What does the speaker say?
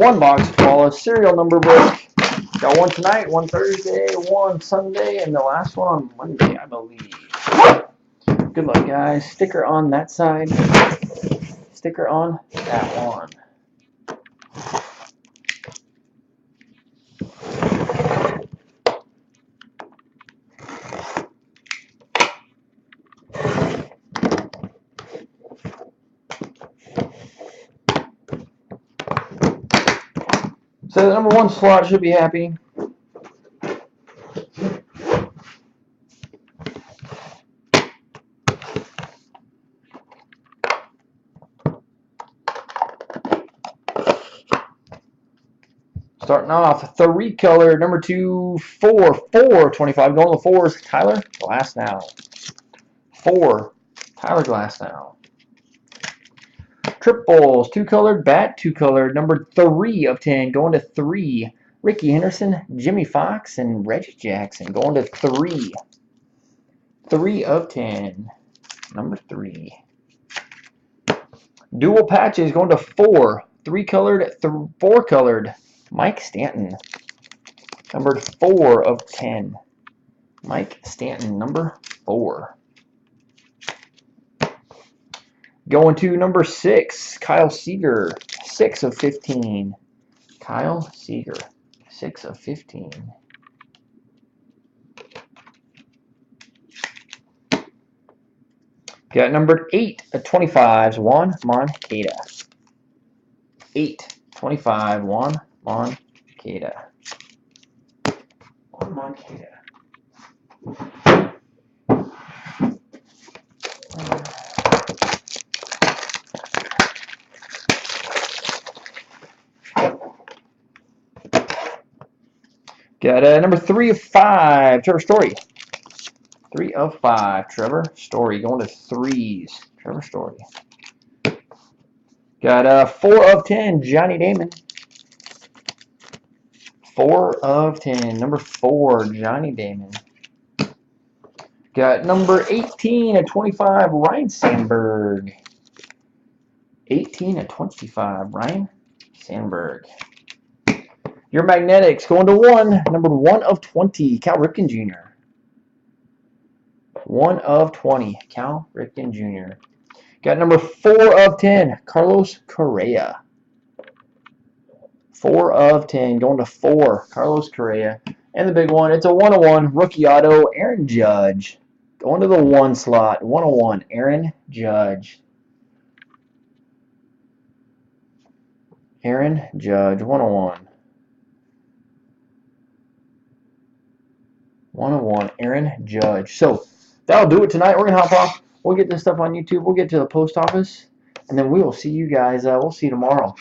One box full of serial number book. Got one tonight, one Thursday, one Sunday, and the last one on Monday, I believe. Good luck, guys. Sticker on that side. Sticker on that one. So the number one slot should be happy. Starting off, 3-color, number 2, 4, 425. Going to the 4s, Tyler Glasnow. 4, Tyler Glasnow. Triples, 2-colored, bat, 2-colored, number 3 of 10. Going to 3, Ricky Henderson, Jimmy Fox, and Reggie Jackson. Going to 3. 3 of 10. Number 3. Dual patches, going to 4. 3-colored, 4-colored. Mike Stanton, number 4 of 10. Mike Stanton, number 4. Going to number 6, Kyle Seager, 6 of 15. Kyle Seager, 6 of 15. Got number 8 of 25s, Juan Moncada. 8, 25, Juan Moncada. Juan Moncada. Got number 3 of 5, Trevor Story. 3 of 5, Trevor Story. Going to 3s, Trevor Story. Got 4 of 10, Johnny Damon. 4 of 10, number 4, Johnny Damon. Got number 18 of 25, Ryan Sandberg. 18 of 25, Ryan Sandberg. Your Magnetics going to 1, number 1 of 20, Cal Ripken Jr. 1 of 20, Cal Ripken Jr. Got number 4 of 10, Carlos Correa. 4 of 10, going to 4, Carlos Correa. And the big one, it's a 101 rookie auto, Aaron Judge. Going to the 1 slot, 101, Aaron Judge. Aaron Judge, 101. 101, Aaron Judge. So that'll do it tonight. We're going to hop off. We'll get this stuff on YouTube. We'll get to the post office. And then we will see you guys. We'll see you tomorrow.